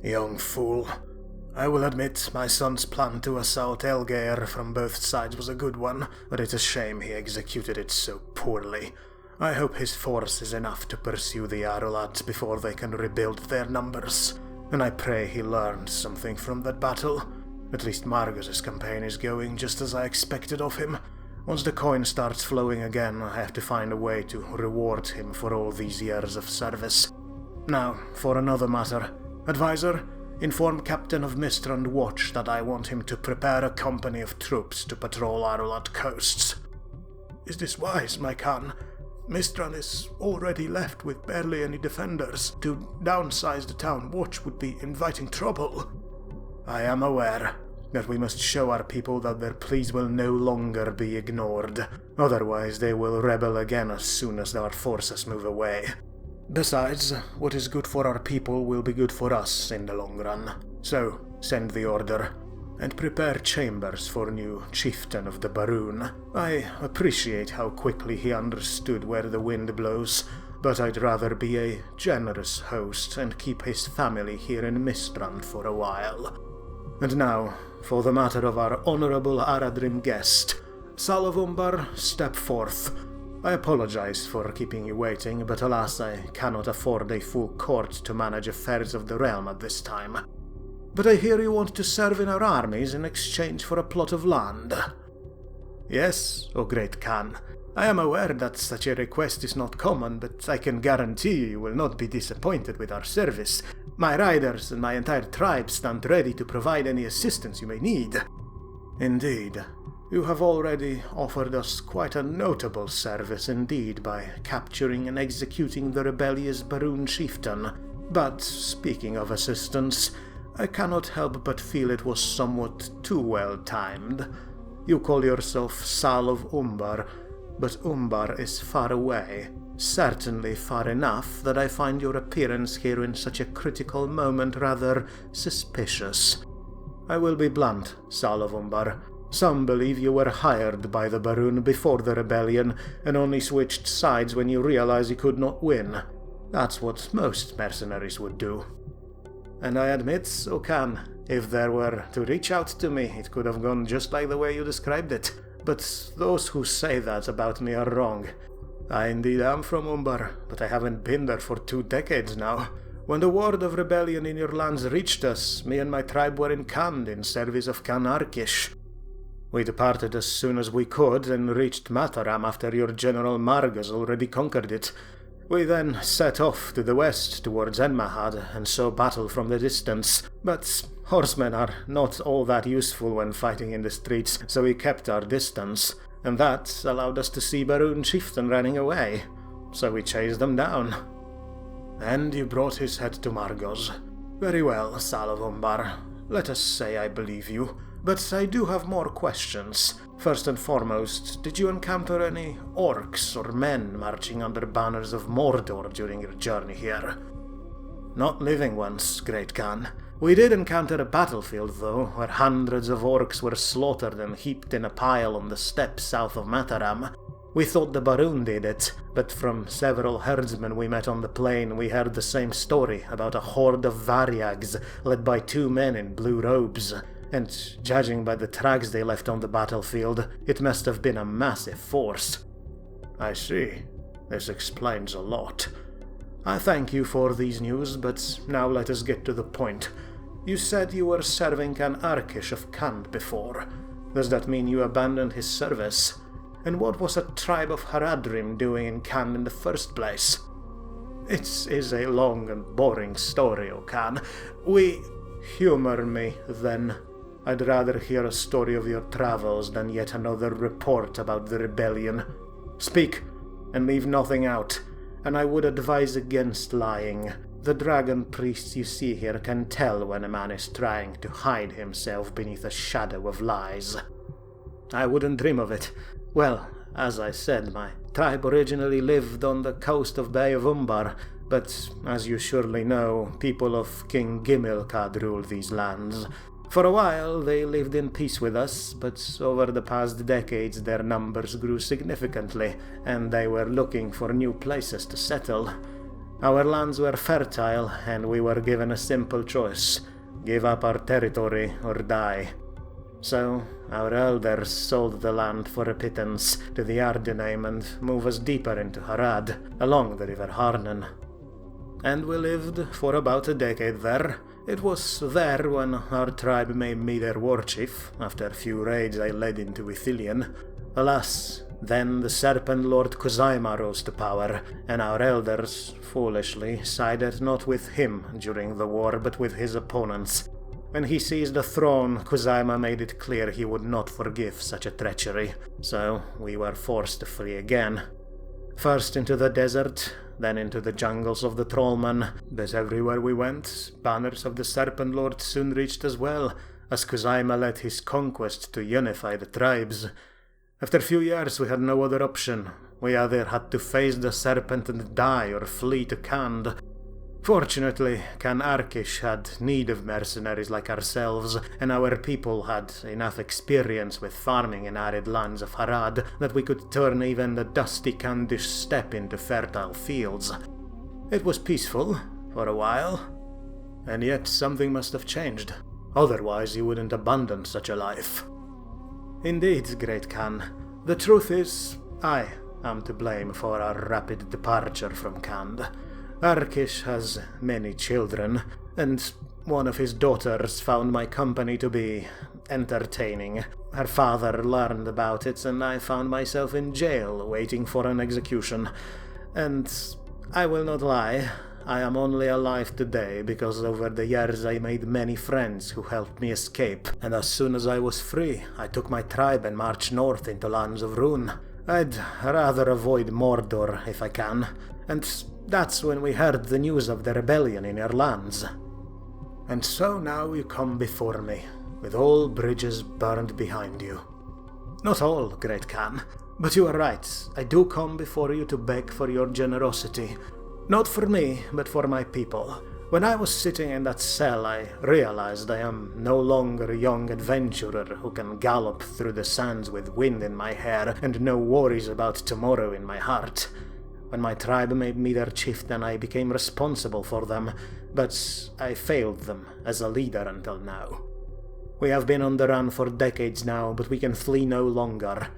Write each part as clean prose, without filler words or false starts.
Young fool. I will admit my son's plan to assault Elgeir from both sides was a good one, but it's a shame he executed it so poorly. I hope his force is enough to pursue the Arulads before they can rebuild their numbers, and I pray he learned something from that battle. At least Margus' campaign is going just as I expected of him. Once the coin starts flowing again, I have to find a way to reward him for all these years of service. Now, for another matter. Advisor, inform Captain of Mistrand Watch that I want him to prepare a company of troops to patrol Arulad coasts. Is this wise, my Khan? Mistrand is already left with barely any defenders. To downsize the town watch would be inviting trouble. I am aware that we must show our people that their pleas will no longer be ignored. Otherwise they will rebel again as soon as our forces move away. Besides, what is good for our people will be good for us in the long run. So, send the order, and prepare chambers for new chieftain of the Rhûn. I appreciate how quickly he understood where the wind blows, but I'd rather be a generous host and keep his family here in Mistrand for a while. And now, for the matter of our honorable Aradrim guest. Salavumbar, step forth. I apologize for keeping you waiting, but alas, I cannot afford a full court to manage affairs of the realm at this time. But I hear you want to serve in our armies in exchange for a plot of land. Yes, O great Khan. I am aware that such a request is not common, but I can guarantee you will not be disappointed with our service. My riders and my entire tribe stand ready to provide any assistance you may need. Indeed. You have already offered us quite a notable service indeed by capturing and executing the rebellious Rhûn chieftain. But, speaking of assistance, I cannot help but feel it was somewhat too well timed. You call yourself Sal of Umbar, but Umbar is far away. Certainly far enough that I find your appearance here in such a critical moment rather suspicious. I will be blunt, Sal of Umbar. Some believe you were hired by the Rhûn before the rebellion, and only switched sides when you realized you could not win. That's what most mercenaries would do. And I admit, O Khan, if there were to reach out to me, it could have gone just like the way you described it. But those who say that about me are wrong. I indeed am from Umbar, but I haven't been there for 2 decades now. When the word of rebellion in your lands reached us, me and my tribe were in Khand in service of Khan Arkish. We departed as soon as we could and reached Mataram after your General Margus already conquered it. We then set off to the west towards Enmahad and saw battle from the distance, but horsemen are not all that useful when fighting in the streets, so we kept our distance, and that allowed us to see Rhûn chieftain running away, so we chased them down. And you brought his head to Margus. Very well, Salavumbar. Let us say I believe you. But I do have more questions. First and foremost, did you encounter any orcs or men marching under banners of Mordor during your journey here? Not living ones, Great Khan. We did encounter a battlefield, though, where hundreds of orcs were slaughtered and heaped in a pile on the steppes south of Mataram. We thought the Rhûn did it, but from several herdsmen we met on the plain we heard the same story about a horde of Varyags led by 2 men in blue robes. And judging by the tracks they left on the battlefield, it must have been a massive force. I see. This explains a lot. I thank you for these news, but now let us get to the point. You said you were serving Khan Arkish of Khand before. Does that mean you abandoned his service? And what was a tribe of Haradrim doing in Khand in the first place? It is a long and boring story, O Khan. Humor me, then. I'd rather hear a story of your travels than yet another report about the rebellion. Speak, and leave nothing out, and I would advise against lying. The dragon priests you see here can tell when a man is trying to hide himself beneath a shadow of lies. I wouldn't dream of it. Well, as I said, my tribe originally lived on the coast of Bay of Umbar, but, as you surely know, people of King Gimilcad rule these lands. For a while they lived in peace with us, but over the past decades their numbers grew significantly, and they were looking for new places to settle. Our lands were fertile, and we were given a simple choice: give up our territory or die. So, our elders sold the land for a pittance to the Ardenheim and moved us deeper into Harad, along the river Rhûn. And we lived for about a decade there. It was there when our tribe made me their war chief, after a few raids I led into Ithilien. Alas, then the Serpent Lord Kuzaima rose to power, and our elders, foolishly, sided not with him during the war, but with his opponents. When he seized the throne, Kuzaima made it clear he would not forgive such a treachery, so we were forced to flee again. First into the desert, then into the jungles of the Trollman, but everywhere we went, banners of the Serpent Lord soon reached as well, as Kuzaima led his conquest to unify the tribes. After a few years we had no other option. We either had to face the serpent and die or flee to Khand. Fortunately, Khan Arkish had need of mercenaries like ourselves, and our people had enough experience with farming in arid lands of Harad that we could turn even the dusty Khandish steppe into fertile fields. It was peaceful, for a while, and yet something must have changed. Otherwise you wouldn't abandon such a life. Indeed, Great Khan. The truth is, I am to blame for our rapid departure from Khand. Arkish has many children, and one of his daughters found my company to be entertaining. Her father learned about it, and I found myself in jail waiting for an execution. And I will not lie, I am only alive today because over the years I made many friends who helped me escape, and as soon as I was free, I took my tribe and marched north into lands of Rhûn. I'd rather avoid Mordor if I can, and that's when we heard the news of the rebellion in your lands. And so now you come before me, with all bridges burned behind you. Not all, Great Khan, but you are right, I do come before you to beg for your generosity. Not for me, but for my people. When I was sitting in that cell, I realized I am no longer a young adventurer who can gallop through the sands with wind in my hair and no worries about tomorrow in my heart. When my tribe made me their chieftain, I became responsible for them, but I failed them as a leader until now. We have been on the run for decades now, but we can flee no longer.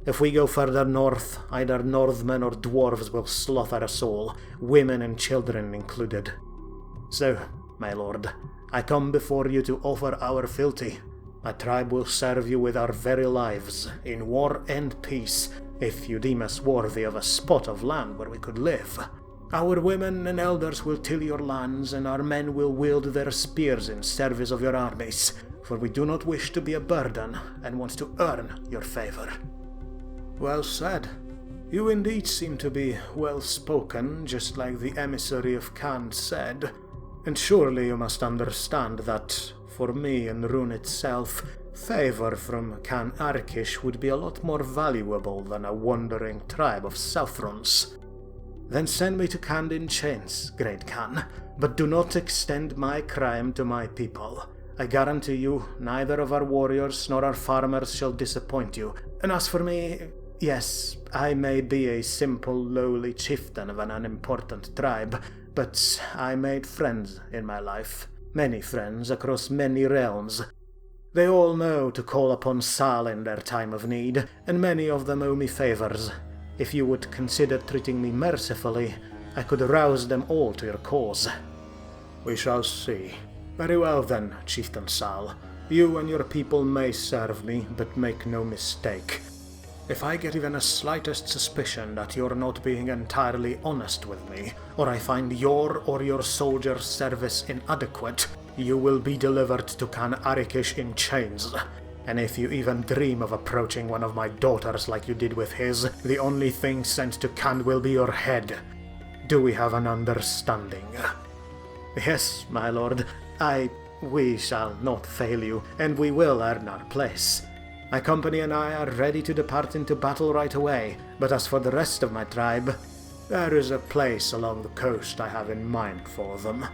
If we go further north, either Northmen or dwarves will slaughter us all, women and children included. So, my lord, I come before you to offer our fealty. My tribe will serve you with our very lives, in war and peace, if you deem us worthy of a spot of land where we could live. Our women and elders will till your lands, and our men will wield their spears in service of your armies, for we do not wish to be a burden, and want to earn your favor. Well said. You indeed seem to be well-spoken, just like the emissary of Khand said, and surely you must understand that, for me and Rhûn itself, favor from Khan Arkish would be a lot more valuable than a wandering tribe of Southrons. Then send me to Khand in chains, Great Khan, but do not extend my crime to my people. I guarantee you, neither of our warriors nor our farmers shall disappoint you. And as for me, yes, I may be a simple, lowly chieftain of an unimportant tribe, but I made friends in my life. Many friends across many realms. They all know to call upon Sal in their time of need, and many of them owe me favors. If you would consider treating me mercifully, I could rouse them all to your cause. We shall see. Very well then, Chieftain Sal. You and your people may serve me, but make no mistake. If I get even a slightest suspicion that you're not being entirely honest with me, or I find your or your soldiers' service inadequate, you will be delivered to Khan Arkish in chains. And if you even dream of approaching one of my daughters like you did with his, the only thing sent to Khan will be your head. Do we have an understanding? Yes, my lord. We shall not fail you, and we will earn our place. My company and I are ready to depart into battle right away, but as for the rest of my tribe, there is a place along the coast I have in mind for them.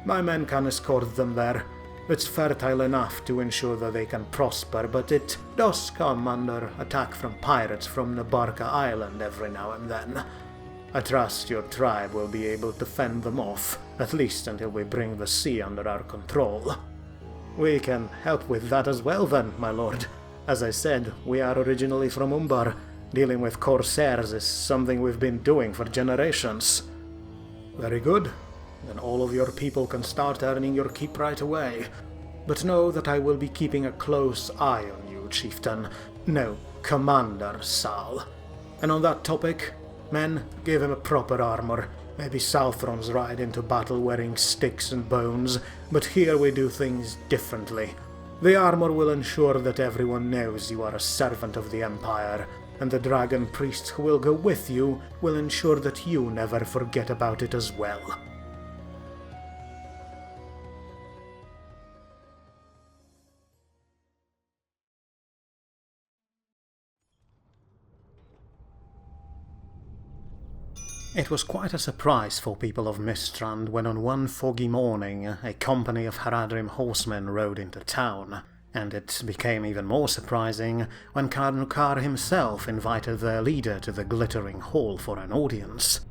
My men can escort them there. It's fertile enough to ensure that they can prosper, but it does come under attack from pirates from Nabarka Island every now and then. I trust your tribe will be able to fend them off, at least until we bring the sea under our control." "We can help with that as well then, my lord. As I said, we are originally from Umbar. Dealing with corsairs is something we've been doing for generations." "Very good. Then all of your people can start earning your keep right away. But know that I will be keeping a close eye on you, Chieftain. No, Commander Sal. And on that topic, men, give him a proper armor. Maybe Southron's ride into battle wearing sticks and bones, but here we do things differently. The armor will ensure that everyone knows you are a servant of the Empire, and the dragon priests who will go with you will ensure that you never forget about it as well." It was quite a surprise for people of Mistrand when on one foggy morning a company of Haradrim horsemen rode into town, and it became even more surprising when Karnukar himself invited their leader to the glittering hall for an audience.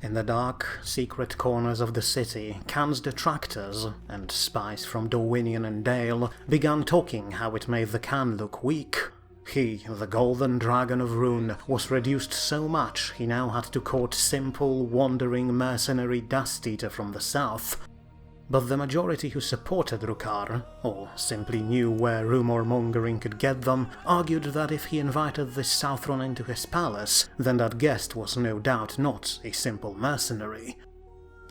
In the dark, secret corners of the city, Khan's detractors, and spies from Dorwinion and Dale, began talking how it made the Khan look weak. He, the Golden Dragon of Rhûn, was reduced so much he now had to court simple, wandering mercenary dust-eater from the south. But the majority who supported Rukar, or simply knew where rumour-mongering could get them, argued that if he invited this Southron into his palace, then that guest was no doubt not a simple mercenary.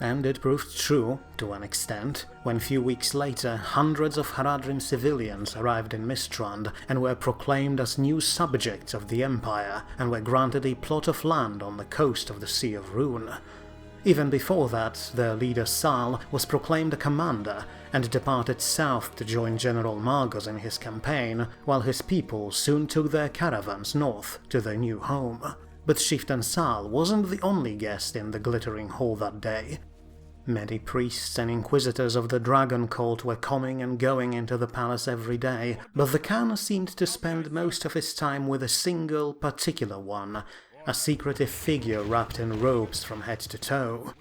And it proved true, to an extent, when a few weeks later hundreds of Haradrim civilians arrived in Mistrand and were proclaimed as new subjects of the Empire and were granted a plot of land on the coast of the Sea of Rhûn. Even before that, their leader Sal was proclaimed a commander and departed south to join General Margos in his campaign, while his people soon took their caravans north to their new home. But Chieftain Sal wasn't the only guest in the glittering hall that day. Many priests and inquisitors of the dragon cult were coming and going into the palace every day, but the Khan seemed to spend most of his time with a single, particular one, a secretive figure wrapped in robes from head to toe.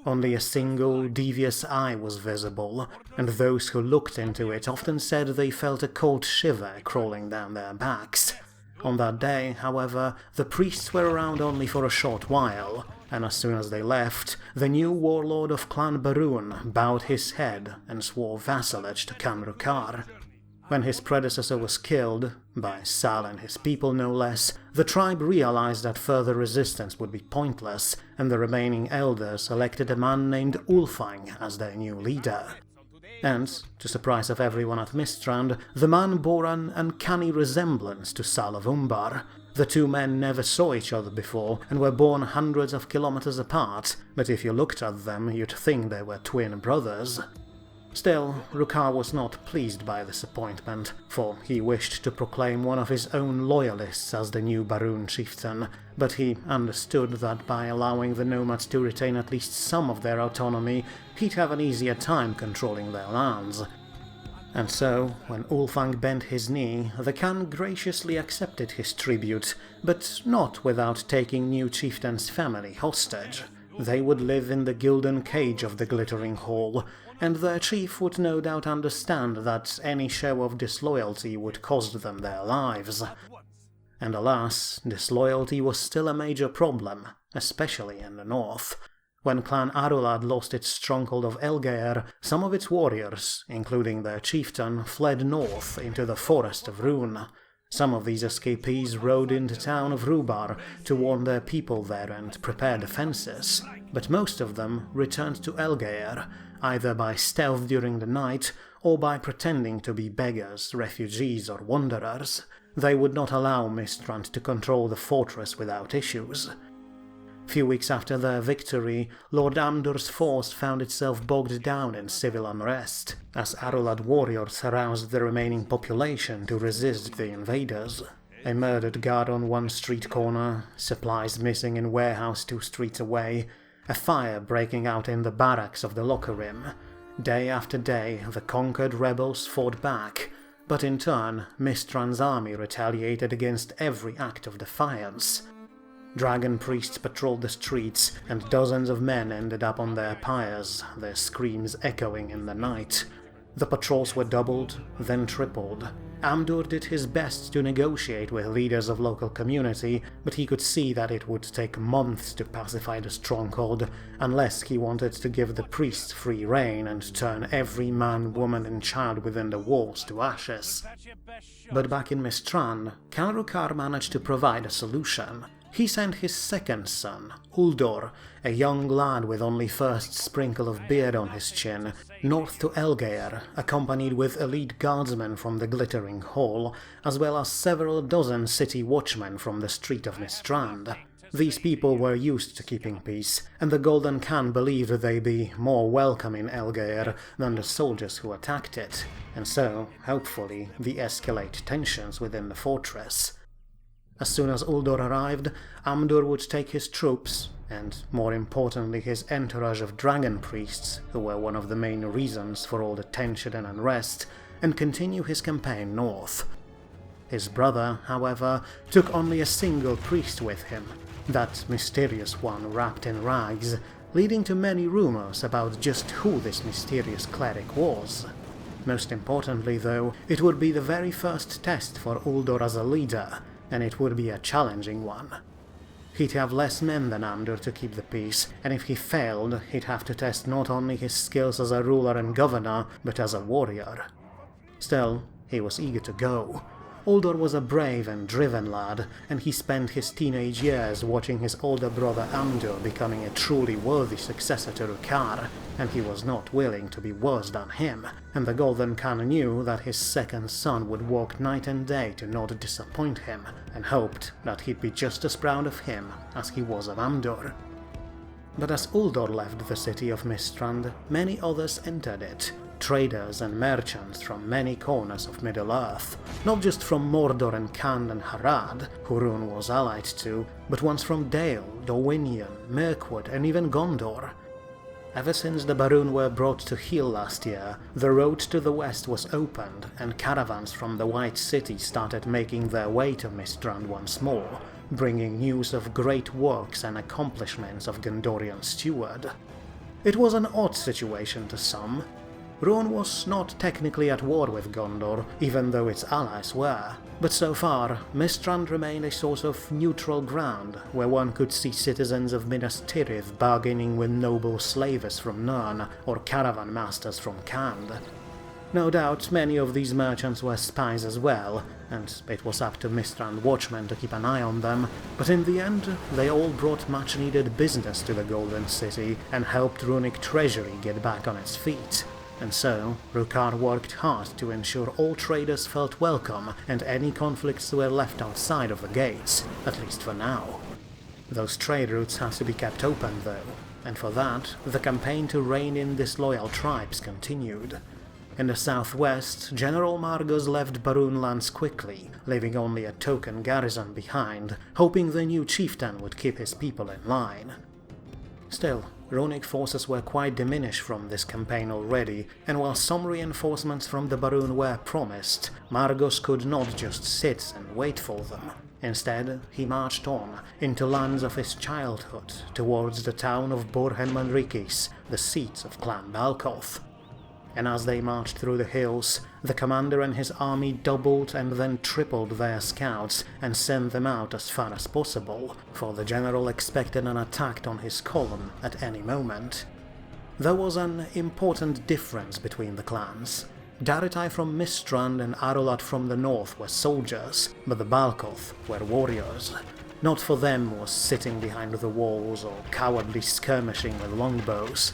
Only a single, devious eye was visible, and those who looked into it often said they felt a cold shiver crawling down their backs. On that day, however, the priests were around only for a short while, and as soon as they left, the new warlord of Clan Barun bowed his head and swore vassalage to Khan Rukar. When his predecessor was killed, by Sal and his people no less, the tribe realized that further resistance would be pointless, and the remaining elders elected a man named Ulfang as their new leader. And, to surprise of everyone at Mistrand, the man bore an uncanny resemblance to Sal of Umbar. The two men never saw each other before and were born hundreds of kilometers apart, but if you looked at them you'd think they were twin brothers. Still, Rukar was not pleased by this appointment, for he wished to proclaim one of his own loyalists as the new Barun chieftain, but he understood that by allowing the nomads to retain at least some of their autonomy, he'd have an easier time controlling their lands. And so, when Ulfang bent his knee, the Khan graciously accepted his tribute, but not without taking new chieftain's family hostage. They would live in the gilded cage of the glittering hall, and their chief would no doubt understand that any show of disloyalty would cost them their lives. And alas, disloyalty was still a major problem, especially in the north. When Clan Arulad lost its stronghold of Elgeir, some of its warriors, including their chieftain, fled north into the forest of Rhûn. Some of these escapees rode into town of Rubar to warn their people there and prepare defences, but most of them returned to Elgeir, either by stealth during the night or by pretending to be beggars, refugees or wanderers. They would not allow Mistrand to control the fortress without issues. Few weeks after their victory, Lord Amdur's force found itself bogged down in civil unrest, as Arulad warriors aroused the remaining population to resist the invaders. A murdered guard on one street corner, supplies missing in warehouse 2 streets away, a fire breaking out in the barracks of the Locarim. Day after day, the conquered rebels fought back, but in turn, Mistrand's army retaliated against every act of defiance. Dragon priests patrolled the streets, and dozens of men ended up on their pyres, their screams echoing in the night. The patrols were doubled, then tripled. Amdur did his best to negotiate with leaders of local community, but he could see that it would take months to pacify the stronghold, unless he wanted to give the priests free rein and turn every man, woman and child within the walls to ashes. But back in Mistrand, Rukar managed to provide a solution. He sent his second son, Uldor, a young lad with only first sprinkle of beard on his chin, north to Elgeir, accompanied with elite guardsmen from the Glittering Hall, as well as several dozen city watchmen from the Street of Mistrand. These people were used to keeping peace, and the Golden Khan believed they'd be more welcome in Elgeir than the soldiers who attacked it, and so, hopefully, de-escalate tensions within the fortress. As soon as Uldor arrived, Amdur would take his troops, and more importantly his entourage of dragon priests, who were one of the main reasons for all the tension and unrest, and continue his campaign north. His brother, however, took only a single priest with him, that mysterious one wrapped in rags, leading to many rumors about just who this mysterious cleric was. Most importantly, though, it would be the very first test for Uldor as a leader, and it would be a challenging one. He'd have less men than Amdur to keep the peace, and if he failed, he'd have to test not only his skills as a ruler and governor, but as a warrior. Still, he was eager to go. Uldor was a brave and driven lad, and he spent his teenage years watching his older brother Amdur becoming a truly worthy successor to Rukar, and he was not willing to be worse than him, and the Golden Khan knew that his second son would work night and day to not disappoint him, and hoped that he'd be just as proud of him as he was of Amdur. But as Uldor left the city of Mistrand, many others entered it, traders and merchants from many corners of Middle-earth, not just from Mordor and Khand and Harad, who Rhûn was allied to, but ones from Dale, Dorwinion, Mirkwood and even Gondor. Ever since the Barûn were brought to heel last year, the road to the west was opened, and caravans from the White City started making their way to Mistrand once more, bringing news of great works and accomplishments of Gondorian steward. It was an odd situation to some. Rhûn was not technically at war with Gondor, even though its allies were, but so far, Mistrand remained a sort of neutral ground, where one could see citizens of Minas Tirith bargaining with noble slavers from Nirn, or caravan masters from Khand. No doubt many of these merchants were spies as well, and it was up to Mistrand watchmen to keep an eye on them, but in the end they all brought much-needed business to the Golden City and helped Rhûnic treasury get back on its feet. And so, Rukar worked hard to ensure all traders felt welcome and any conflicts were left outside of the gates, at least for now. Those trade routes had to be kept open though, and for that, the campaign to rein in disloyal tribes continued. In the southwest, General Margos left Barûn lands quickly, leaving only a token garrison behind, hoping the new chieftain would keep his people in line. Still, Rhûnic forces were quite diminished from this campaign already, and while some reinforcements from the Barûn were promised, Margos could not just sit and wait for them. Instead, he marched on, into lands of his childhood, towards the town of Borhen Monrius, the seat of Clan Balkoth. And as they marched through the hills, the commander and his army doubled and then tripled their scouts and sent them out as far as possible, for the general expected an attack on his column at any moment. There was an important difference between the clans. Daritai from Mistrand and Arolat from the north were soldiers, but the Balkoth were warriors. Not for them was sitting behind the walls or cowardly skirmishing with longbows.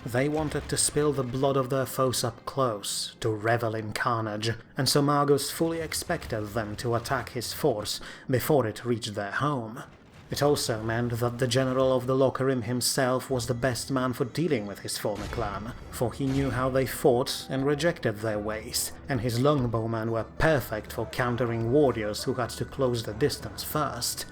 They wanted to spill the blood of their foes up close, to revel in carnage, and so Margos fully expected them to attack his force before it reached their home. It also meant that the general of the Locarim himself was the best man for dealing with his former clan, for he knew how they fought and rejected their ways, and his longbowmen were perfect for countering warriors who had to close the distance first.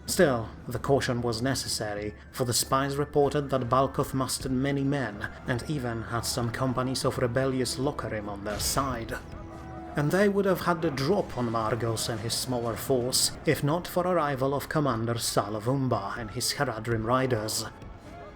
Still, the caution was necessary, for the spies reported that Balkoth mustered many men, and even had some companies of rebellious Locarim on their side. and they would have had the drop on Margos and his smaller force if not for arrival of Commander Salavumba and his Haradrim riders.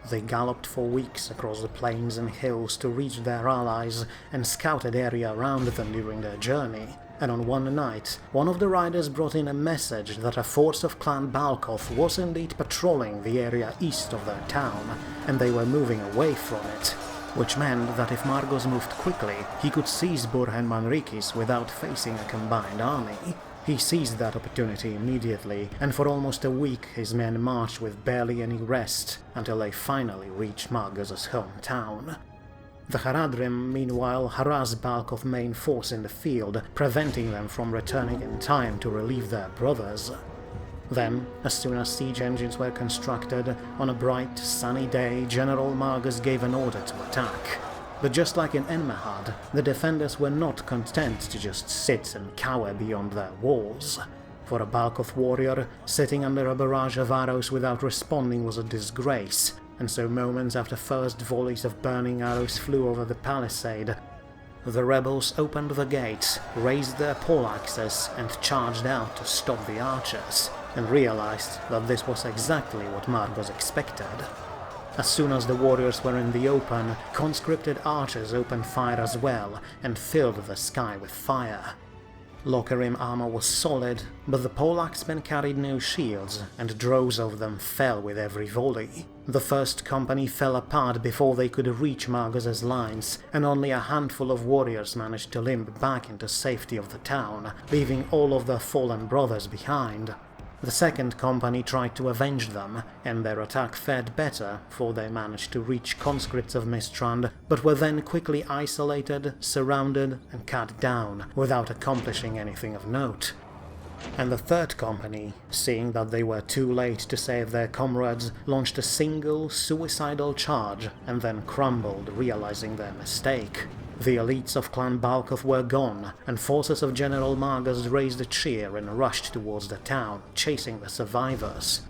They galloped for weeks across the plains and hills to reach their allies and scouted area around them during their journey, and on one night, one of the riders brought in a message that a force of Clan Balkov was indeed patrolling the area east of their town, and they were moving away from it, which meant that if Margos moved quickly, he could seize Bur and Manrikis without facing a combined army. He seized that opportunity immediately, and for almost a week his men marched with barely any rest, until they finally reached Margos' hometown. The Haradrim, meanwhile, harassed Balkov's main force in the field, preventing them from returning in time to relieve their brothers. Then, as soon as siege engines were constructed, on a bright, sunny day, General Margos gave an order to attack. But just like in Enmehad, the defenders were not content to just sit and cower beyond their walls. For a Balkov warrior, sitting under a barrage of arrows without responding was a disgrace, and so moments after first volleys of burning arrows flew over the palisade, the rebels opened the gates, raised their poleaxes, and charged out to stop the archers, and realized that this was exactly what Margos expected. As soon as the warriors were in the open, conscripted archers opened fire as well, and filled the sky with fire. Lokerim armor was solid, but the poleaxemen carried no shields, and droves of them fell with every volley. The first company fell apart before they could reach Margos' lines, and only a handful of warriors managed to limp back into safety of the town, leaving all of their fallen brothers behind. The second company tried to avenge them, and their attack fared better, for they managed to reach conscripts of Mistrand, but were then quickly isolated, surrounded, and cut down, without accomplishing anything of note. And the third company, seeing that they were too late to save their comrades, launched a single, suicidal charge, and then crumbled, realizing their mistake. The elites of Clan Balkov were gone, and forces of General Margos raised a cheer and rushed towards the town, chasing the survivors.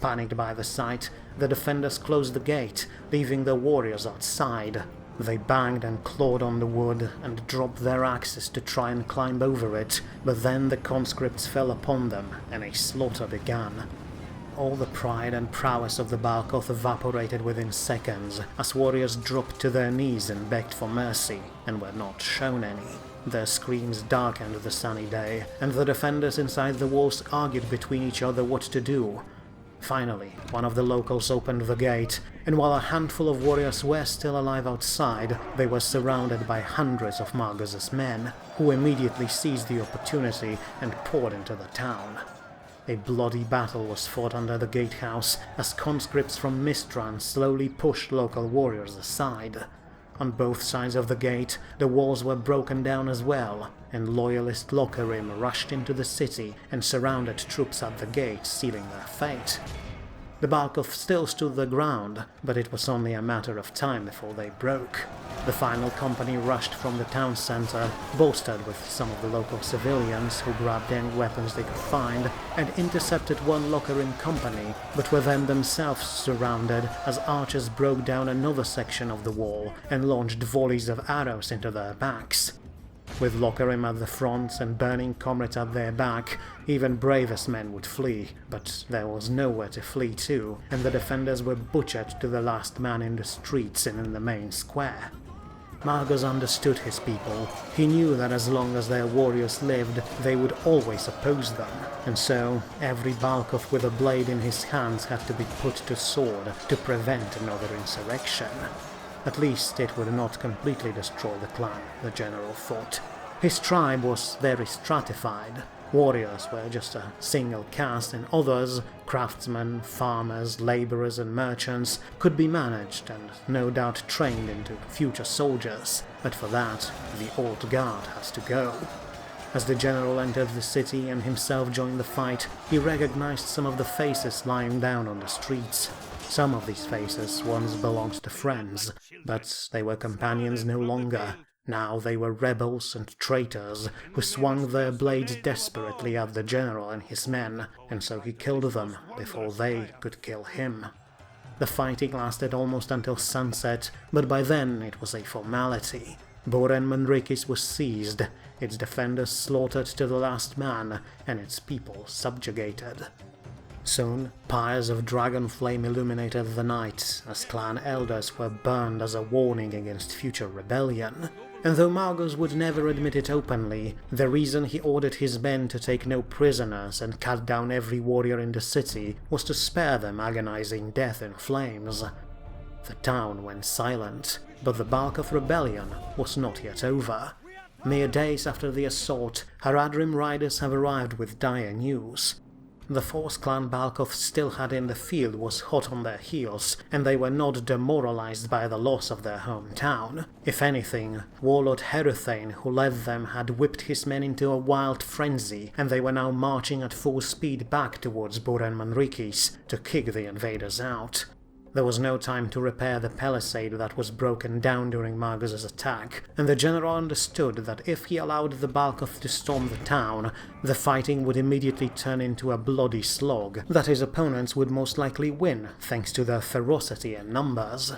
Panicked by the sight, the defenders closed the gate, leaving the warriors outside. They banged and clawed on the wood, and dropped their axes to try and climb over it, but then the conscripts fell upon them, and a slaughter began. All the pride and prowess of the Balkov evaporated within seconds, as warriors dropped to their knees and begged for mercy, and were not shown any. Their screams darkened the sunny day, and the defenders inside the walls argued between each other what to do. Finally, one of the locals opened the gate, and while a handful of warriors were still alive outside, they were surrounded by hundreds of Margos' men, who immediately seized the opportunity and poured into the town. A bloody battle was fought under the gatehouse, as conscripts from Mistrand slowly pushed local warriors aside. On both sides of the gate, the walls were broken down as well, and loyalist Lokerim rushed into the city and surrounded troops at the gate, sealing their fate. The Balkov still stood their ground, but it was only a matter of time before they broke. The final company rushed from the town center, bolstered with some of the local civilians who grabbed any weapons they could find, and intercepted one Lokerim company, but were then themselves surrounded as archers broke down another section of the wall and launched volleys of arrows into their backs. With Lokerim at the front and burning comrades at their back, even bravest men would flee, but there was nowhere to flee to, and the defenders were butchered to the last man in the streets and in the main square. Margos understood his people. He knew that as long as their warriors lived, they would always oppose them, and so every Balkov with a blade in his hands had to be put to sword to prevent another insurrection. At least it would not completely destroy the clan, the general thought. His tribe was very stratified. Warriors were just a single caste, and others, craftsmen, farmers, laborers and merchants, could be managed and no doubt trained into future soldiers, but for that, the old guard has to go. As the general entered the city and himself joined the fight, he recognized some of the faces lying down on the streets. Some of these faces once belonged to friends, but they were companions no longer. Now they were rebels and traitors who swung their blades desperately at the general and his men, and so he killed them before they could kill him. The fighting lasted almost until sunset, but by then it was a formality. Boran Monrius was seized, its defenders slaughtered to the last man, and its people subjugated. Soon, pyres of dragon flame illuminated the night, as clan elders were burned as a warning against future rebellion. And though Margus would never admit it openly, the reason he ordered his men to take no prisoners and cut down every warrior in the city was to spare them agonizing death in flames. The town went silent, but the bulk of rebellion was not yet over. Mere days after the assault, Haradrim riders have arrived with dire news. The force Clan Balkov still had in the field was hot on their heels, and they were not demoralized by the loss of their hometown. If anything, Warlord Heruthane, who led them, had whipped his men into a wild frenzy, and they were now marching at full speed back towards Boran Monrius to kick the invaders out. There was no time to repair the palisade that was broken down during Margus's attack, and the general understood that if he allowed the Balkov to storm the town, the fighting would immediately turn into a bloody slog, that his opponents would most likely win thanks to their ferocity and numbers.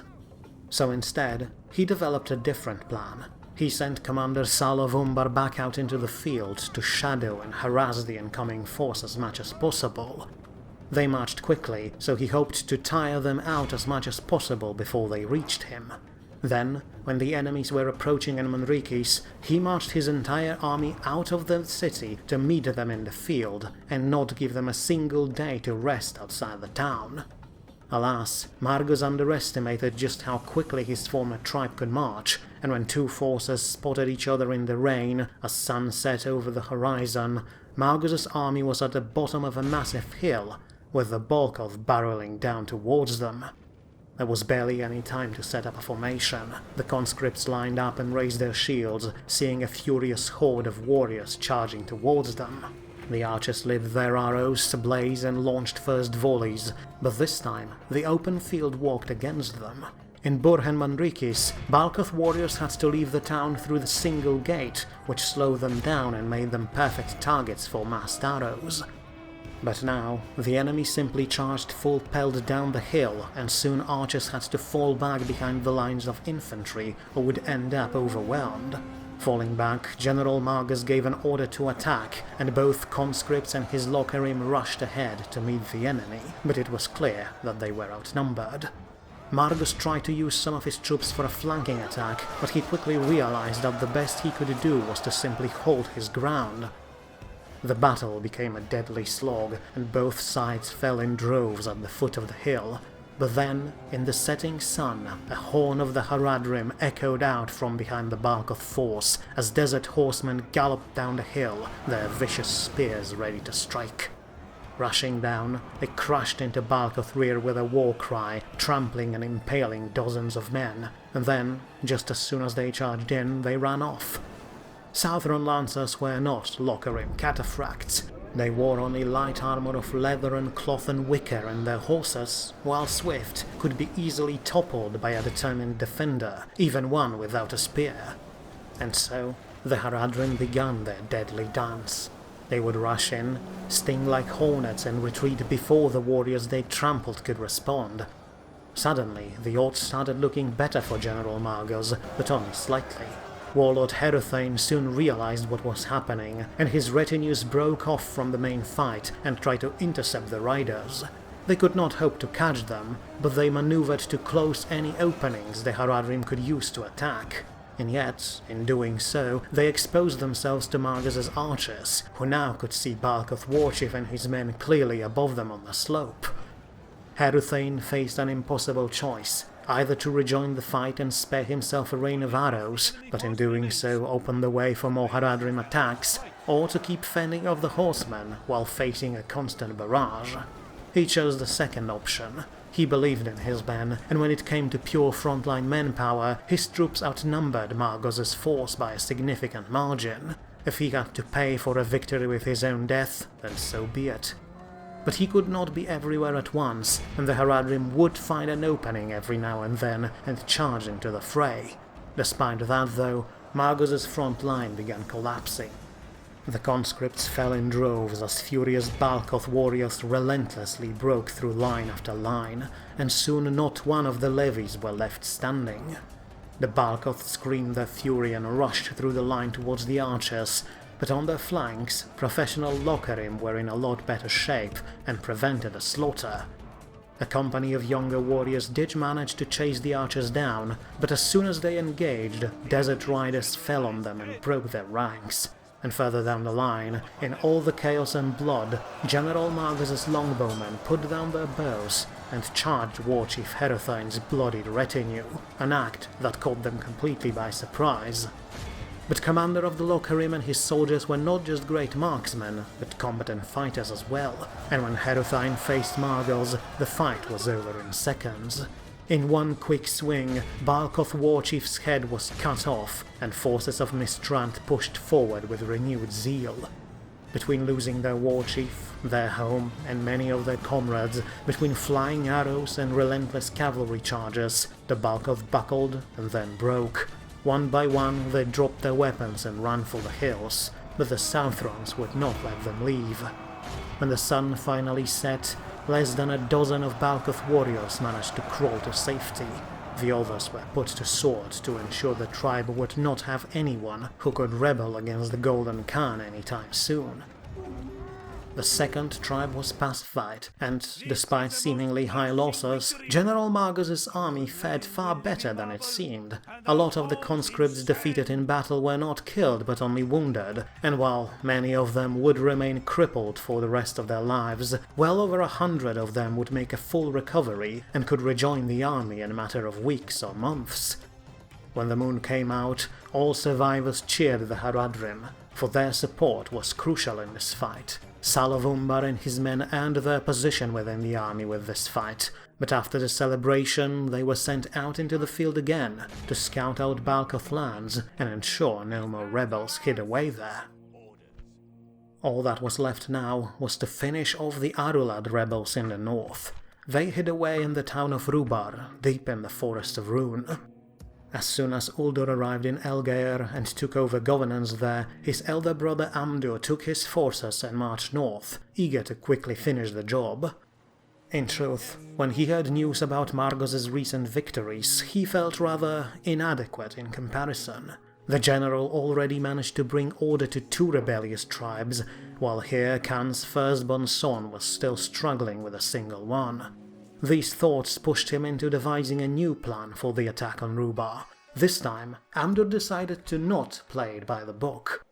So instead, he developed a different plan. He sent Commander Salov Umbar back out into the field to shadow and harass the incoming force as much as possible. They marched quickly, so he hoped to tire them out as much as possible before they reached him. Then, when the enemies were approaching in Monrius, he marched his entire army out of the city to meet them in the field, and not give them a single day to rest outside the town. Alas, Margus underestimated just how quickly his former tribe could march, and when two forces spotted each other in the rain, as sun set over the horizon, Margus's army was at the bottom of a massive hill, with the Balkov barreling down towards them. There was barely any time to set up a formation. The conscripts lined up and raised their shields, seeing a furious horde of warriors charging towards them. The archers lit their arrows ablaze and launched first volleys, but this time the open field walked against them. In Boran Monrius, Balkov warriors had to leave the town through the single gate, which slowed them down and made them perfect targets for massed arrows. But now, the enemy simply charged full pelt down the hill, and soon archers had to fall back behind the lines of infantry or would end up overwhelmed. Falling back, General Margus gave an order to attack, and both conscripts and his Locarim rushed ahead to meet the enemy, but it was clear that they were outnumbered. Margus tried to use some of his troops for a flanking attack, but he quickly realized that the best he could do was to simply hold his ground. The battle became a deadly slog, and both sides fell in droves at the foot of the hill. But then, in the setting sun, a horn of the Haradrim echoed out from behind the Balkov force as desert horsemen galloped down the hill, their vicious spears ready to strike. Rushing down, they crashed into Balkov's rear with a war cry, trampling and impaling dozens of men, and then, just as soon as they charged in, they ran off. Southron lancers were not Locarim cataphracts. They wore only light armor of leather and cloth and wicker, and their horses, while swift, could be easily toppled by a determined defender, even one without a spear. And so, the Haradrim began their deadly dance. They would rush in, sting like hornets, and retreat before the warriors they trampled could respond. Suddenly, the odds started looking better for General Margus, but only slightly. Warlord Heruthane soon realized what was happening, and his retinues broke off from the main fight and tried to intercept the riders. They could not hope to catch them, but they maneuvered to close any openings the Haradrim could use to attack. And yet, in doing so, they exposed themselves to Margus's archers, who now could see Balkov Warchief and his men clearly above them on the slope. Heruthane faced an impossible choice, either to rejoin the fight and spare himself a rain of arrows, but in doing so open the way for more Haradrim attacks, or to keep fending off the horsemen while facing a constant barrage. He chose the second option. He believed in his men, and when it came to pure frontline manpower, his troops outnumbered Margus's force by a significant margin. If he had to pay for a victory with his own death, then so be it. But he could not be everywhere at once, and the Haradrim would find an opening every now and then and charge into the fray. Despite that, though, Margus's front line began collapsing. The conscripts fell in droves as furious Balkov warriors relentlessly broke through line after line, and soon not one of the levies were left standing. The Balkoth screamed their fury and rushed through the line towards the archers, but on their flanks, professional Lokharim were in a lot better shape and prevented a slaughter. A company of younger warriors did manage to chase the archers down, but as soon as they engaged, desert riders fell on them and broke their ranks. And further down the line, in all the chaos and blood, General Margus's longbowmen put down their bows and charged War Chief Herothine's bloodied retinue, an act that caught them completely by surprise. But Commander of the Lokharim and his soldiers were not just great marksmen, but combatant fighters as well, and when Herothine faced Margos, the fight was over in seconds. In one quick swing, Balkoth War Chief's head was cut off, and forces of Mistrand pushed forward with renewed zeal. Between losing their war chief, their home, and many of their comrades, between flying arrows and relentless cavalry charges, the Balkoth buckled and then broke. One by one they dropped their weapons and ran for the hills, but the Southrons would not let them leave. When the sun finally set, less than a dozen of Balkoth warriors managed to crawl to safety. The others were put to sword to ensure the tribe would not have anyone who could rebel against the Golden Khan anytime soon. The second tribe was pacified, and despite seemingly high losses, General Margus's army fared far better than it seemed. A lot of the conscripts defeated in battle were not killed but only wounded, and while many of them would remain crippled for the rest of their lives, well over 100 of them would make a full recovery and could rejoin the army in a matter of weeks or months. When the moon came out, all survivors cheered the Haradrim, for their support was crucial in this fight. Salovumbar and his men earned their position within the army with this fight, but after the celebration they were sent out into the field again to scout out Balkoth lands and ensure no more rebels hid away there. All that was left now was to finish off the Arulad rebels in the north. They hid away in the town of Rubar, deep in the forest of Rhûn. As soon as Uldur arrived in Elgeir and took over governance there, his elder brother Amdur took his forces and marched north, eager to quickly finish the job. In truth, when he heard news about Margos's recent victories, he felt rather inadequate in comparison. The general already managed to bring order to 2 rebellious tribes, while here Khan's firstborn son was still struggling with a single one. These thoughts pushed him into devising a new plan for the attack on Rubar. This time, Amdur decided to not play it by the book.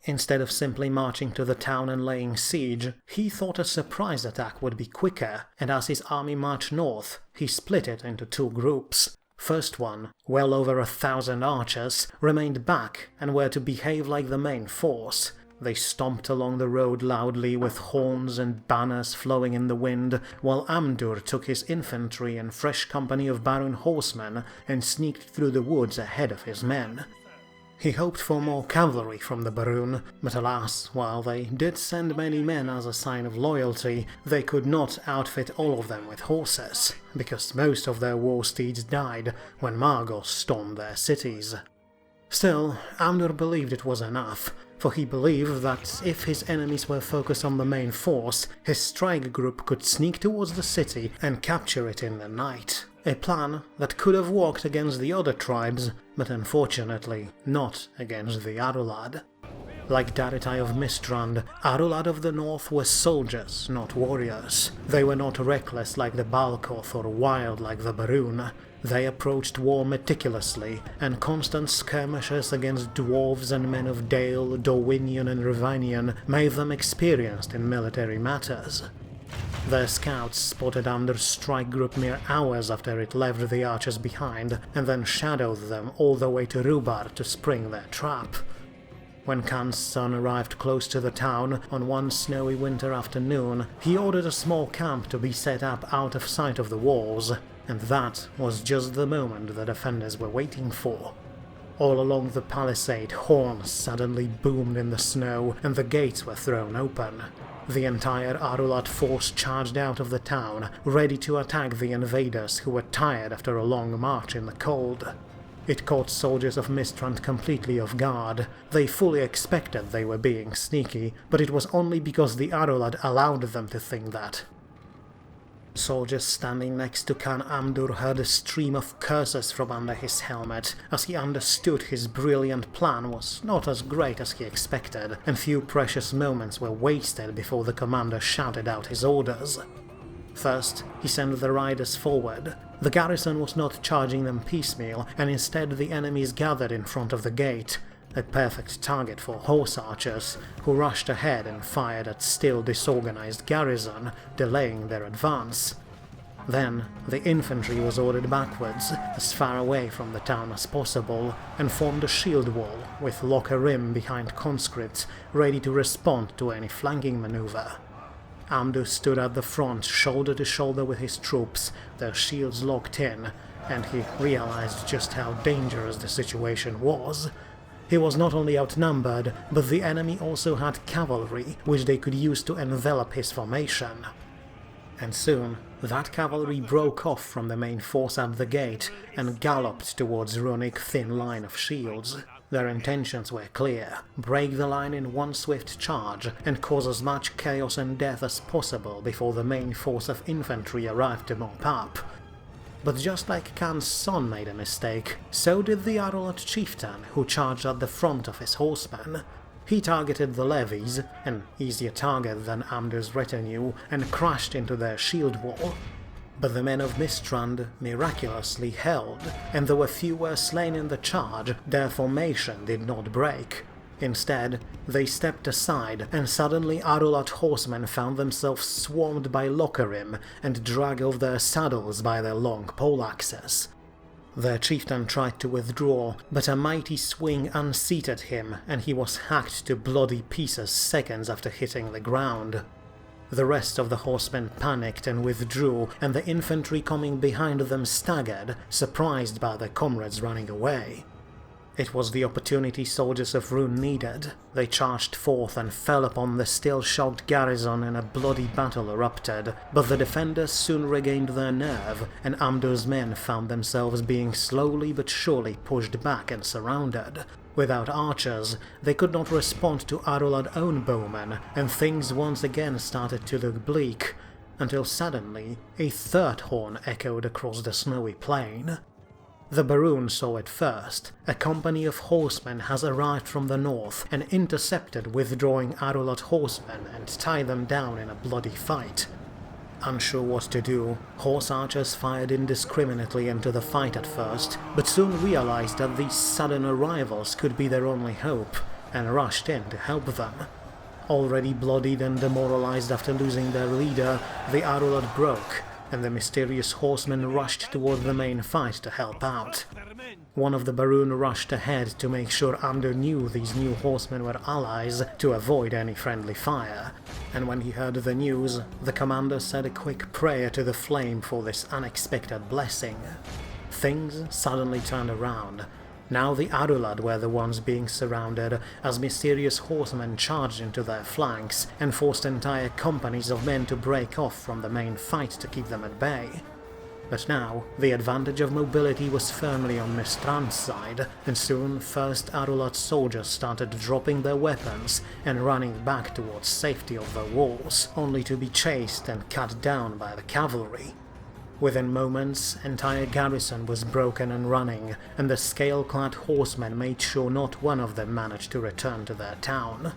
Instead of simply marching to the town and laying siege, he thought a surprise attack would be quicker, and as his army marched north, he split it into 2 groups. First one, well over 1,000 archers, remained back and were to behave like the main force. They stomped along the road loudly with horns and banners flowing in the wind, while Amdur took his infantry and fresh company of Barun horsemen and sneaked through the woods ahead of his men. He hoped for more cavalry from the Barun, but alas, while they did send many men as a sign of loyalty, they could not outfit all of them with horses, because most of their war steeds died when Margos stormed their cities. Still, Amdur believed it was enough, for he believed that if his enemies were focused on the main force, his strike group could sneak towards the city and capture it in the night. A plan that could have worked against the other tribes, but unfortunately not against the Arulad. Like Daritai of Mistrand, Arulad of the North were soldiers, not warriors. They were not reckless like the Balkoth or wild like the Barun. They approached war meticulously, and constant skirmishes against dwarves and men of Dale, Dorwinion and Rivanion made them experienced in military matters. Their scouts spotted Amdur's strike group mere hours after it left the archers behind, and then shadowed them all the way to Rubar to spring their trap. When Khan's son arrived close to the town on one snowy winter afternoon, he ordered a small camp to be set up out of sight of the walls, and that was just the moment the defenders were waiting for. All along the palisade, horns suddenly boomed in the snow, and the gates were thrown open. The entire Arulad force charged out of the town, ready to attack the invaders who were tired after a long march in the cold. It caught soldiers of Mistrand completely off guard. They fully expected they were being sneaky, but it was only because the Arulad allowed them to think that. Soldiers standing next to Khan Amdur heard a stream of curses from under his helmet, as he understood his brilliant plan was not as great as he expected, and few precious moments were wasted before the commander shouted out his orders. First, he sent the riders forward. The garrison was not charging them piecemeal, and instead the enemies gathered in front of the gate, a perfect target for horse archers, who rushed ahead and fired at still disorganized garrison, delaying their advance. Then, the infantry was ordered backwards, as far away from the town as possible, and formed a shield wall, with Locarim behind conscripts, ready to respond to any flanking maneuver. Amdu stood at the front, shoulder to shoulder with his troops, their shields locked in, and he realized just how dangerous the situation was. He was not only outnumbered, but the enemy also had cavalry, which they could use to envelop his formation. And soon, that cavalry broke off from the main force at the gate and galloped towards Rhûnic's thin line of shields. Their intentions were clear: break the line in one swift charge and cause as much chaos and death as possible before the main force of infantry arrived to mop up. But just like Khan's son made a mistake, so did the Arulot chieftain who charged at the front of his horsemen. He targeted the levies, an easier target than Amdur's retinue, and crashed into their shield wall. But the men of Mistrand miraculously held, and though a few were slain in the charge, their formation did not break. Instead, they stepped aside, and suddenly Arulot horsemen found themselves swarmed by Locarim and dragged off their saddles by their long poleaxes. Their chieftain tried to withdraw, but a mighty swing unseated him, and he was hacked to bloody pieces seconds after hitting the ground. The rest of the horsemen panicked and withdrew, and the infantry coming behind them staggered, surprised by their comrades running away. It was the opportunity soldiers of Rhûn needed. They charged forth and fell upon the still shocked garrison, and a bloody battle erupted, but the defenders soon regained their nerve, and Amdur's men found themselves being slowly but surely pushed back and surrounded. Without archers, they could not respond to Arulot's own bowmen, and things once again started to look bleak, until suddenly a third horn echoed across the snowy plain. The Baroon saw it first. A company of horsemen has arrived from the north and intercepted withdrawing Arulot horsemen and tied them down in a bloody fight. Unsure what to do, horse archers fired indiscriminately into the fight at first, but soon realized that these sudden arrivals could be their only hope, and rushed in to help them. Already bloodied and demoralized after losing their leader, the Arulot broke, and the mysterious horsemen rushed toward the main fight to help out. One of the Baroon rushed ahead to make sure Amdur knew these new horsemen were allies to avoid any friendly fire, and when he heard the news, the commander said a quick prayer to the flame for this unexpected blessing. Things suddenly turned around. Now the Arulad were the ones being surrounded, as mysterious horsemen charged into their flanks and forced entire companies of men to break off from the main fight to keep them at bay. But now, the advantage of mobility was firmly on Mistrand's side, and soon first Arulad soldiers started dropping their weapons and running back towards safety of the walls, only to be chased and cut down by the cavalry. Within moments, entire garrison was broken and running, and the scale-clad horsemen made sure not one of them managed to return to their town.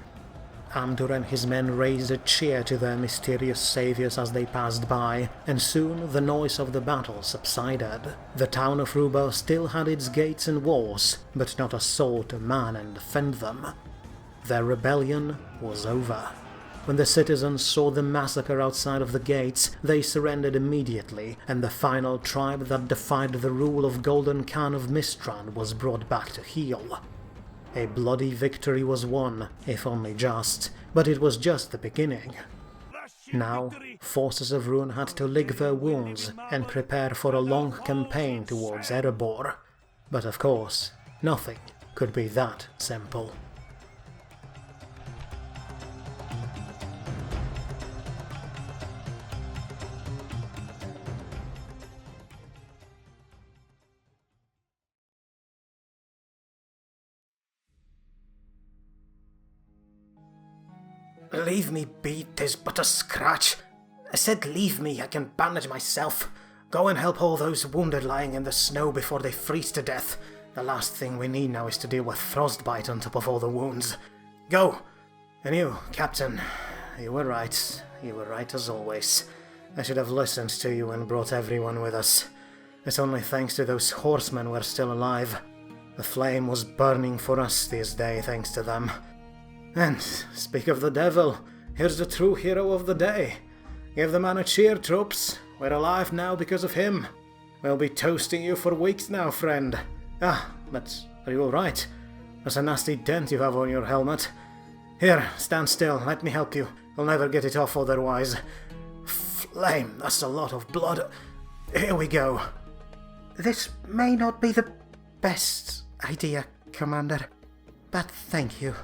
Amdur and his men raised a cheer to their mysterious saviors as they passed by, and soon the noise of the battle subsided. The town of Rubar still had its gates and walls, but not a soul to man and defend them. Their rebellion was over. When the citizens saw the massacre outside of the gates, they surrendered immediately, and the final tribe that defied the rule of Golden Khan of Mistrand was brought back to heel. A bloody victory was won, if only just, but it was just the beginning. Now, forces of Rhûn had to lick their wounds and prepare for a long campaign towards Erebor. But of course, nothing could be that simple. Leave me be, 'tis but a scratch. I said leave me, I can bandage myself. Go and help all those wounded lying in the snow before they freeze to death. The last thing we need now is to deal with frostbite on top of all the wounds. Go! And you, Captain, you were right. You were right as always. I should have listened to you and brought everyone with us. It's only thanks to those horsemen we're still alive. The flame was burning for us this day thanks to them. And, speak of the devil, here's the true hero of the day. Give the man a cheer, troops. We're alive now because of him. We'll be toasting you for weeks now, friend. Ah, but are you alright? That's a nasty dent you have on your helmet. Here, stand still, let me help you. You'll never get it off otherwise. Flame, that's a lot of blood. Here we go. This may not be the best idea, Commander, but thank you.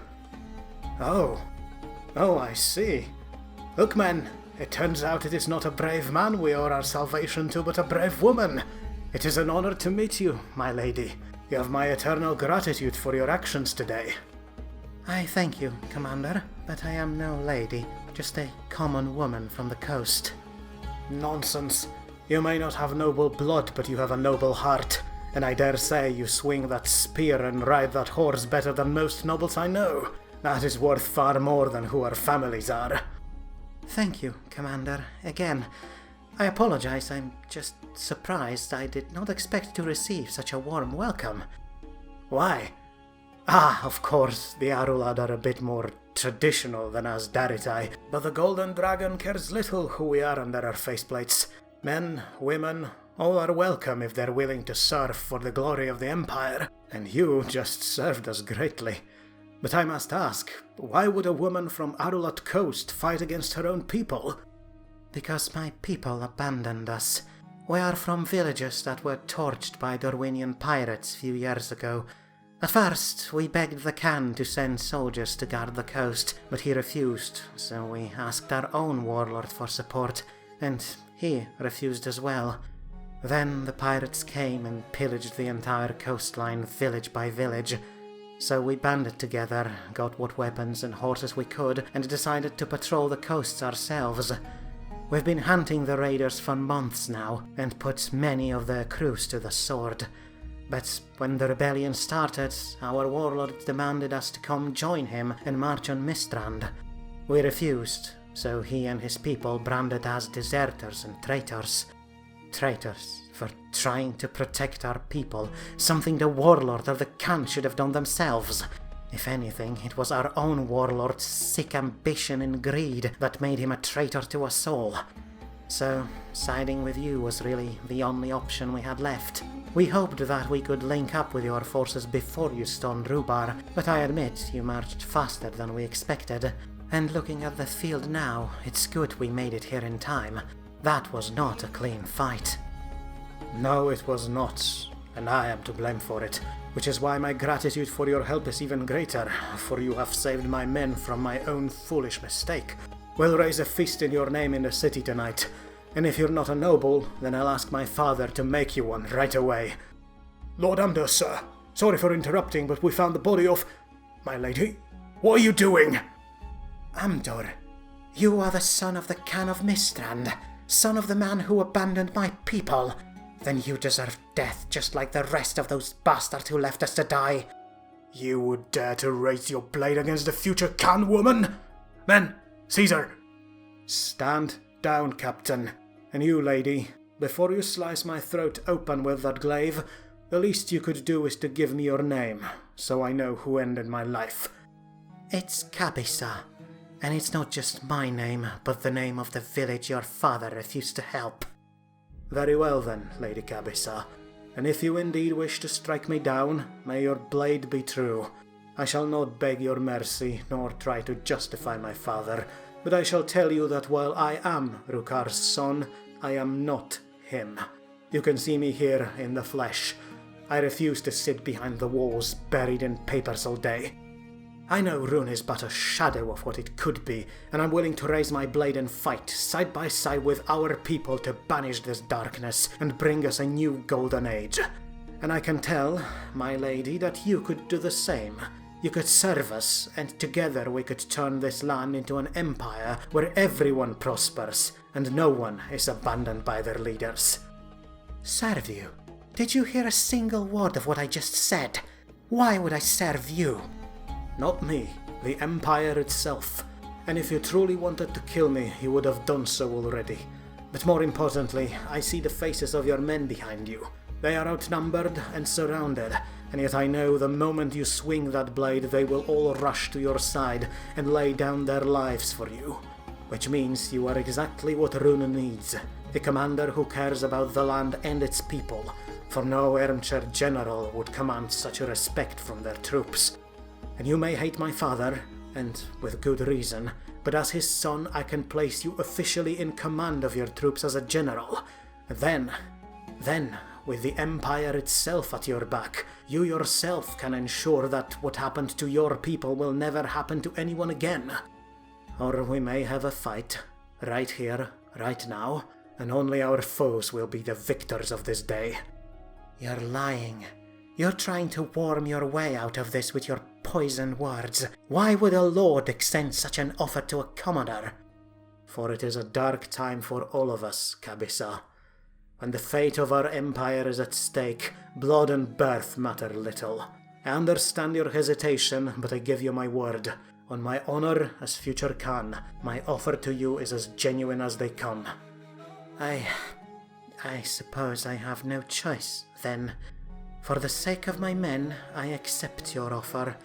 Oh, I see. Look, men, it turns out it is not a brave man we owe our salvation to, but a brave woman. It is an honor to meet you, my lady. You have my eternal gratitude for your actions today. I thank you, Commander, but I am no lady, just a common woman from the coast. Nonsense. You may not have noble blood, but you have a noble heart, and I dare say you swing that spear and ride that horse better than most nobles I know. That is worth far more than who our families are. Thank you, Commander. Again, I apologize, I'm just surprised. I did not expect to receive such a warm welcome. Why? Ah, of course, the Arulad are a bit more traditional than us Daritai, but the Golden Dragon cares little who we are under our faceplates. Men, women, all are welcome if they're willing to serve for the glory of the Empire, and you just served us greatly. But I must ask, why would a woman from Arulat Coast fight against her own people? Because my people abandoned us. We are from villages that were torched by Dorwinian pirates a few years ago. At first, we begged the Khan to send soldiers to guard the coast, but he refused, so we asked our own warlord for support, and he refused as well. Then the pirates came and pillaged the entire coastline, village by village. So we banded together, got what weapons and horses we could, and decided to patrol the coasts ourselves. We've been hunting the raiders for months now, and put many of their crews to the sword. But when the rebellion started, our warlord demanded us to come join him and march on Mistrand. We refused, so he and his people branded us deserters and traitors. Traitors for trying to protect our people, something the warlord of the Khan should have done themselves. If anything, it was our own warlord's sick ambition and greed that made him a traitor to us all. So, siding with you was really the only option we had left. We hoped that we could link up with your forces before you stormed Rubar, but I admit you marched faster than we expected. And looking at the field now, it's good we made it here in time. That was not a clean fight. No, it was not, and I am to blame for it, which is why my gratitude for your help is even greater, for you have saved my men from my own foolish mistake. We'll raise a feast in your name in the city tonight, and if you're not a noble, then I'll ask my father to make you one right away. Lord Amdur, sir, sorry for interrupting, but we found the body of... My lady, what are you doing? Amdur, you are the son of the Khan of Mistrand, son of the man who abandoned my people. Then you deserve death just like the rest of those bastards who left us to die. You would dare to raise your blade against the future Khan woman? Men, Caesar! Stand down, Captain. And you, lady, before you slice my throat open with that glaive, the least you could do is to give me your name, so I know who ended my life. It's Kabisa, and it's not just my name, but the name of the village your father refused to help. Very well then, Lady Kabisa, and if you indeed wish to strike me down, may your blade be true. I shall not beg your mercy, nor try to justify my father, but I shall tell you that while I am Rukar's son, I am not him. You can see me here in the flesh. I refuse to sit behind the walls, buried in papers all day. I know Rhûn is but a shadow of what it could be, and I'm willing to raise my blade and fight, side by side with our people to banish this darkness and bring us a new golden age. And I can tell, my lady, that you could do the same. You could serve us, and together we could turn this land into an empire where everyone prospers, and no one is abandoned by their leaders. Serve you? Did you hear a single word of what I just said? Why would I serve you? Not me, the Empire itself. And if you truly wanted to kill me, you would have done so already. But more importantly, I see the faces of your men behind you. They are outnumbered and surrounded, and yet I know the moment you swing that blade, they will all rush to your side and lay down their lives for you. Which means you are exactly what Rhûn needs, a commander who cares about the land and its people, for no armchair general would command such a respect from their troops. And you may hate my father, and with good reason, but as his son I can place you officially in command of your troops as a general. Then, with the Empire itself at your back, you yourself can ensure that what happened to your people will never happen to anyone again. Or we may have a fight, right here, right now, and only our foes will be the victors of this day. You're lying. You're trying to worm your way out of this with your poison words. Why would a lord extend such an offer to a commoner? For it is a dark time for all of us, Kabisa. When the fate of our empire is at stake, blood and birth matter little. I understand your hesitation, but I give you my word. On my honor as future Khan, my offer to you is as genuine as they come. I suppose I have no choice, then. For the sake of my men, I accept your offer.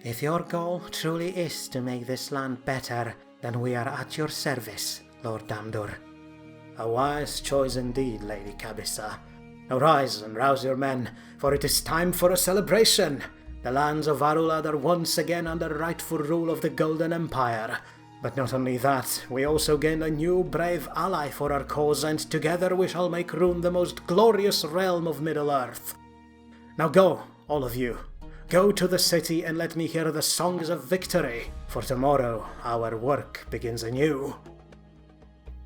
If your goal truly is to make this land better, then we are at your service, Lord Damdur. A wise choice indeed, Lady Kabisa. Now rise and rouse your men, for it is time for a celebration. The lands of Arulad are once again under rightful rule of the Golden Empire. But not only that, we also gain a new brave ally for our cause, and together we shall make Rhûn the most glorious realm of Middle-earth. Now go, all of you. Go to the city and let me hear the songs of victory, for tomorrow our work begins anew.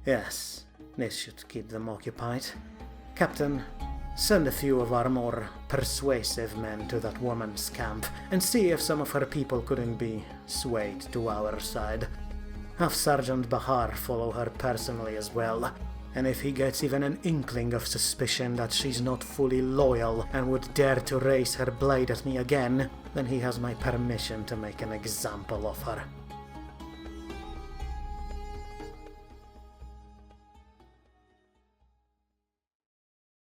Yes, this should keep them occupied. Captain, send a few of our more persuasive men to that woman's camp and see if some of her people couldn't be swayed to our side. Have Sergeant Bahar follow her personally as well, and if he gets even an inkling of suspicion that she's not fully loyal and would dare to raise her blade at me again, then he has my permission to make an example of her.